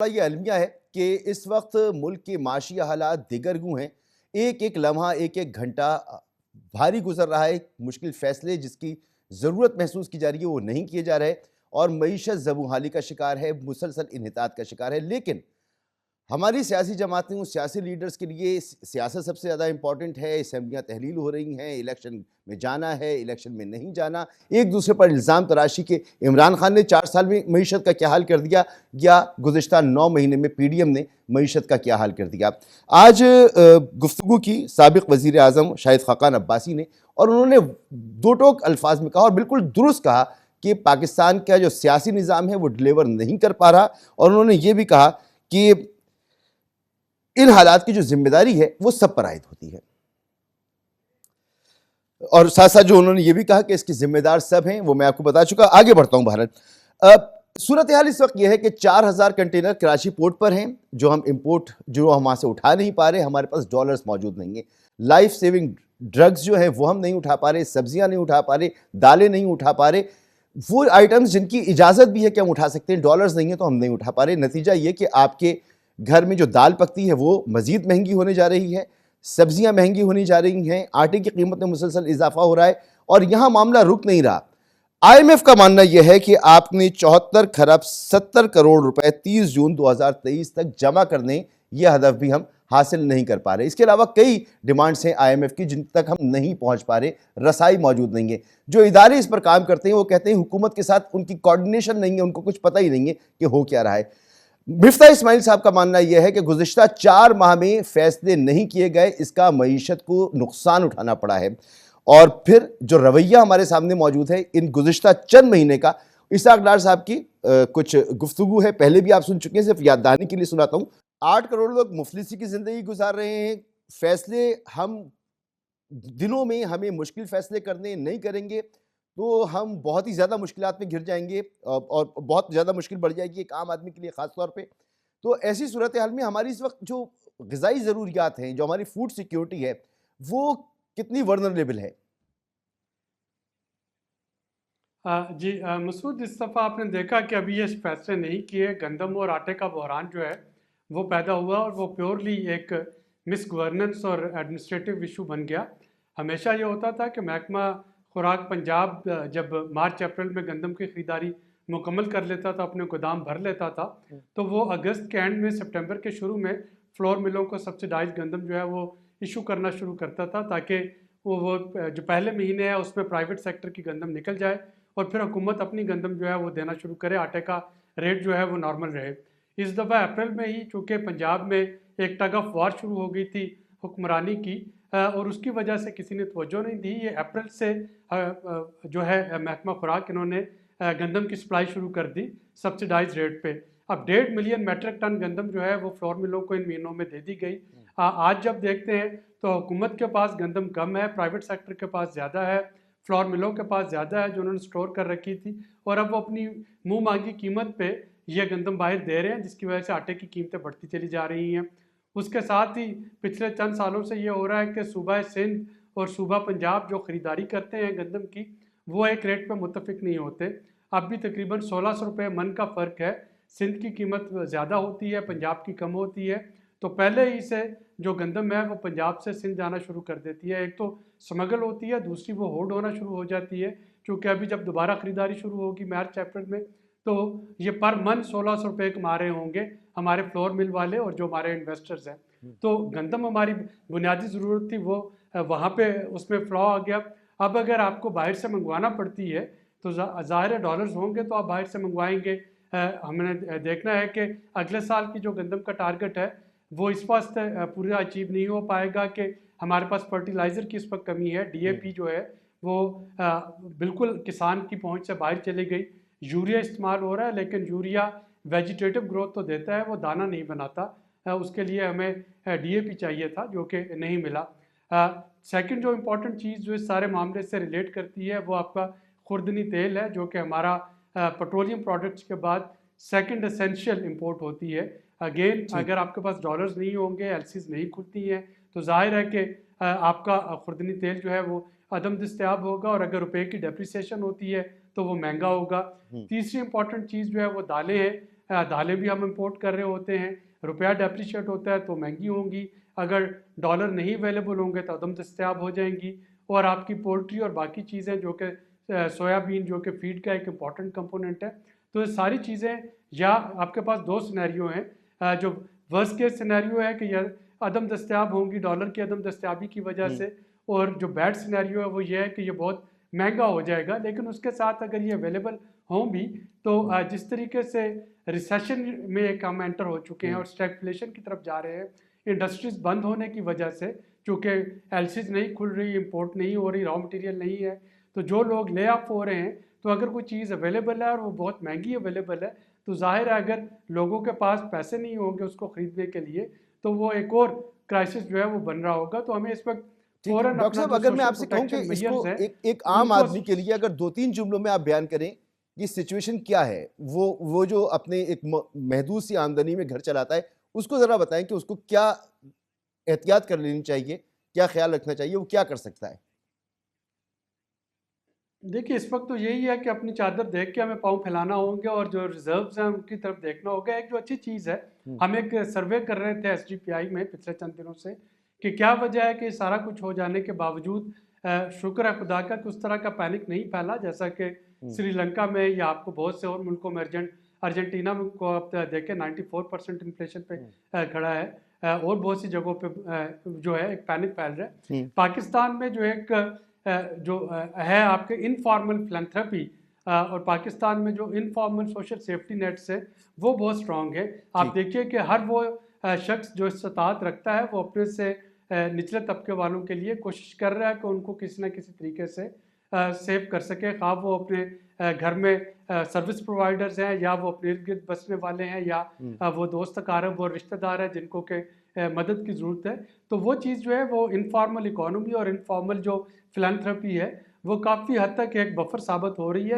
ये अलमिया है कि इस वक्त मुल्क के माशी हालात दिगरगू हैं। एक एक लम्हा, एक एक घंटा भारी गुजर रहा है। मुश्किल फैसले जिसकी ज़रूरत महसूस की जा रही है वो नहीं किए जा रहे और मईशत ज़बूहाली का शिकार है, मुसलसल इन्हितात का शिकार है। लेकिन हमारी सियासी जमातें, उन सियासी लीडर्स के लिए सियासत सबसे ज़्यादा इंपॉर्टेंट है। असम्बलियाँ तहलील हो रही हैं, इलेक्शन में जाना है, इलेक्शन में नहीं जाना, एक दूसरे पर इल्ज़ाम तराशी के इमरान खान ने 4 साल में मईशत का क्या हाल कर दिया या गुज़िश्ता 9 महीने में पीडीएम ने मईशत का क्या हाल कर दिया। आज गुफ्तगू की साबिक़ वज़ीर आज़म शाहिद खाकान अब्बासी ने, और उन्होंने दो टोक अल्फाज में कहा और बिल्कुल दुरुस्त कहा कि पाकिस्तान का जो सियासी निज़ाम है वो डिलीवर नहीं कर पा रहा। और उन्होंने ये भी कहा कि इन हालात की जो जिम्मेदारी है वो सब पर आयद होती है। और साथ साथ जो उन्होंने ये भी कहा कि इसके जिम्मेदार सब हैं, वो मैं आपको बता चुका। आगे बढ़ता हूं। भारत सूरत हाल इस वक्त यह है कि 4000 कंटेनर कराची पोर्ट पर हैं जो हम इंपोर्ट, जो हम वहां से उठा नहीं पा रहे। हमारे पास डॉलर्स मौजूद नहीं है। लाइफ सेविंग ड्रग्स जो है वो हम नहीं उठा पा रहे, सब्जियां नहीं उठा पा रहे, दालें नहीं उठा पा रहे। वो आइटम्स जिनकी इजाजत भी है कि हम उठा सकते हैं, डॉलर्स नहीं है तो हम नहीं उठा पा रहे। नतीजा ये कि आपके घर में जो दाल पकती है वो मजीद महंगी होने जा रही है, सब्जियां महंगी होनी जा रही हैं, आटे की कीमत में मुसलसल इजाफा हो रहा है और यहां मामला रुक नहीं रहा। आईएमएफ का मानना यह है कि आपने 74 खरब 70 करोड़ रुपए 30 जून 2023 तक जमा करने, यह हदफ भी हम हासिल नहीं कर पा रहे। इसके अलावा कई डिमांड्स हैं आईएमएफ की जिन तक हम नहीं पहुंच पा रहे, रसाई मौजूद नहीं है। जो इदारे इस पर काम करते हैं वो कहते हैं हुकूमत के साथ उनकी कोऑर्डिनेशन नहीं है, उनको कुछ पता ही नहीं है कि हो क्या रहा है। मिफ्ता इस्माइल साहब का मानना यह है कि गुज़िश्ता 4 माह में फैसले नहीं किए गए, इसका मईशत को नुकसान उठाना पड़ा है। और फिर जो रवैया हमारे सामने मौजूद है इन गुज़िश्ता चंद महीने का, इसहाक डार साहब की कुछ गुफ्तगू है, पहले भी आप सुन चुके हैं, सिर्फ याद दहानी के लिए सुनाता हूँ। 8 करोड़ लोग मुफलिसी की ज़िंदगी गुजार रहे हैं। फैसले हम दिनों में हमें मुश्किल फैसले करने नहीं करेंगे तो हम बहुत ही ज़्यादा मुश्किलात में घिर जाएंगे और बहुत ज़्यादा मुश्किल बढ़ जाएगी एक आम आदमी के लिए ख़ास तौर पे। तो ऐसी सूरत हाल में हमारी इस वक्त जो ग़िज़ाई ज़रूरियात हैं, जो हमारी फूड सिक्योरिटी है, वो कितनी वल्नरेबल है? जी मसूद, इस दफ़ा आपने देखा कि अभी ये फैसले नहीं किए, गंदम और आटे का बहरान जो है वो पैदा हुआ और वो प्योरली एक मिस गवर्नेंस और एडमिनिस्ट्रेटिव इशू बन गया। हमेशा ये होता था कि महकमा खुराक पंजाब जब मार्च अप्रैल में गंदम की ख़रीदारी मुकम्मल कर लेता था, अपने गोदाम भर लेता था, तो वो अगस्त के एंड में, सितंबर के शुरू में फ्लोर मिलों को सब्सिडाइज गंदम जो है वो इशू करना शुरू करता था ताकि वो जो पहले महीने है उसमें प्राइवेट सेक्टर की गंदम निकल जाए और फिर हुकूमत अपनी गंदम जो है वो देना शुरू करे, आटे का रेट जो है वो नॉर्मल रहे। इस दफ़ा अप्रैल में ही चूँकि पंजाब में एक टग ऑफ वार शुरू हो गई थी हुक्मरानी की और उसकी वजह से किसी ने तवज्जो नहीं दी। ये अप्रैल से जो है महकमा खुराक इन्होंने गंदम की सप्लाई शुरू कर दी सब्सिडाइज रेट पे। अब 1.5 मिलियन मेट्रिक टन गंदम जो है वो फ्लोर मिलों को इन महीनों में दे दी गई। आज जब देखते हैं तो हुकूमत के पास गंदम कम है, प्राइवेट सेक्टर के पास ज़्यादा है, फ्लोर मिलों के पास ज़्यादा है जो उन्होंने स्टोर कर रखी थी और अब वो अपनी मुंह मांगी कीमत पे ये गंदम बाहर दे रहे हैं, जिसकी वजह से आटे की कीमतें बढ़ती चली जा रही हैं। उसके साथ ही पिछले चंद सालों से ये हो रहा है कि सूबा सिंध और सूबा पंजाब जो ख़रीदारी करते हैं गंदम की, वो एक रेट पर मुतफिक नहीं होते। अब भी तकरीबन 1600 रुपये मन का फ़र्क है। सिंध की कीमत ज़्यादा होती है, पंजाब की कम होती है। तो पहले ही से जो गंदम है वो पंजाब से सिंध जाना शुरू कर देती है। एक तो स्मगल होती है, दूसरी वो होल्ड होना शुरू हो जाती है, क्योंकि अभी जब दोबारा ख़रीदारी शुरू होगी मार्च अप्रैल में, तो ये पर मन 1600 रुपये कमा रहे होंगे हमारे फ्लोर मिल वाले और जो हमारे इन्वेस्टर्स हैं। तो गंदम हमारी बुनियादी ज़रूरत थी, वो वहाँ पे उसमें फ्लॉ आ गया। अब अगर आपको बाहर से मंगवाना पड़ती है तो ज़ाहिर है डॉलर्स होंगे तो आप बाहर से मंगवाएंगे। हमने देखना है कि अगले साल की जो गंदम का टारगेट है वो इस वास्ते पूरा अचीव नहीं हो पाएगा कि हमारे पास फर्टिलाइज़र की इस वक्त कमी है। डीएपी जो है वो बिल्कुल किसान की पहुंच से बाहर चली गई। यूरिया इस्तेमाल हो रहा है लेकिन यूरिया वेजिटेटिव ग्रोथ तो देता है, वो दाना नहीं बनाता। उसके लिए हमें डीएपी चाहिए था जो कि नहीं मिला। सेकंड जो इम्पोर्टेंट चीज़ जो इस सारे मामले से रिलेट करती है वो आपका खुर्दनी तेल है, जो कि हमारा पेट्रोलियम प्रोडक्ट्स के बाद सेकंड एसेंशियल इंपोर्ट होती है। अगेन अगर आपके पास डॉलर्स नहीं होंगे, एलसीज नहीं खुलती हैं, तो जाहिर है कि आपका खुर्दनी तेल जो है वो अदम दस्तयाब होगा और अगर रुपए की डेप्रिसिएशन होती है तो वो महंगा होगा। तीसरी इंपॉर्टेंट चीज़ जो है वो दालें हैं। दालें भी हम इंपोर्ट कर रहे होते हैं, रुपया डेप्रिशिएट होता है तो महंगी होंगी, अगर डॉलर नहीं अवेलेबल होंगे तो अदम दस्तयाब हो जाएंगी, और आपकी पोल्ट्री और बाकी चीज़ें जो कि सोयाबीन जो कि फीड का एक इम्पॉर्टेंट कंपोनेंट है, तो ये सारी चीज़ें, या आपके पास दो सिनेरियो हैं, जो वर्स्ट केस सिनेरियो है कि यह अदम दस्तयाब होंगी डॉलर की अदम दस्तयाबी की वजह से, और जो बैड सिनेरियो है वो ये है कि ये बहुत महंगा हो जाएगा, लेकिन उसके साथ अगर ये अवेलेबल हों भी तो जिस तरीके से रिसेशन में एक हम एंटर हो चुके हैं और स्टैगफ्लेशन की तरफ जा रहे हैं, इंडस्ट्रीज बंद होने की वजह से, चूँकि एलसीज नहीं खुल रही, इंपोर्ट नहीं हो रही, रॉ मटेरियल नहीं है, तो जो लोग ले ऑफ हो रहे हैं, तो अगर कोई चीज़ अवेलेबल है और वो बहुत महंगी अवेलेबल है, तो जाहिर है अगर लोगों के पास पैसे नहीं होंगे उसको ख़रीदने के लिए, तो वो एक और क्राइसिस जो है वो बन रहा होगा। तो हमें इस वक्त ठीक है फौरन डॉक्टर अपना साहब, जो अगर मैं सोशल आपसे कहूं कि प्रोटेक्शन इसको मेजर्स है एक आम उनको आदमी के लिए अगर 2-3 जुमलों में आप बयान करें कि सिचुएशन क्या है, वो जो अपने एक महदूद सी आमदनी में घर चलाता है, उसको जरा बताएं कि उसको क्या एहतियात कर लेनी चाहिए, क्या ख्याल रखना चाहिए, वो क्या कर सकता है? देखिए इस वक्त तो यही है कि अपनी चादर देख के हमें पाँव फैलाना होंगे और जो रिजर्व्स हैं उनकी तरफ देखना होगा। एक जो अच्छी चीज़ है, हम एक सर्वे कर रहे थे एसडीपीआई में पिछले चंद दिनों से कि क्या वजह है कि सारा कुछ हो जाने के बावजूद शुक्र है खुदा का कि उस तरह का पैनिक नहीं फैला जैसा कि श्रीलंका में या आपको बहुत से और मुल्कों में अर्जेंटीना में को आप देखें 94% इन्फ्लेशन पे खड़ा है, और बहुत सी जगहों पे जो है एक पैनिक फैल रहा है। पाकिस्तान में जो एक जो है आपके इनफॉर्मल फिलैंथ्रोपी, और पाकिस्तान में जो इनफॉर्मल सोशल सेफ्टी नेट्स है वो बहुत स्ट्रांग है। आप देखिए कि हर वो शख्स जो इस्तात रखता है वो अपने से निचले तबके वालों के लिए कोशिश कर रहा है कि उनको किसी न किसी तरीके से सेव कर सके, खा वो अपने घर में सर्विस प्रोवाइडर्स हैं या वो अपने इर्द गिर्द बसने वाले हैं या वो दोस्त कारब और रिश्तेदार हैं जिनको के मदद की ज़रूरत है। तो वो चीज़ जो है वो इनफॉर्मल इकोनॉमी और इनफॉर्मल जो फिलैंथ्रोपी है वो काफ़ी हद तक एक बफर साबित हो रही है।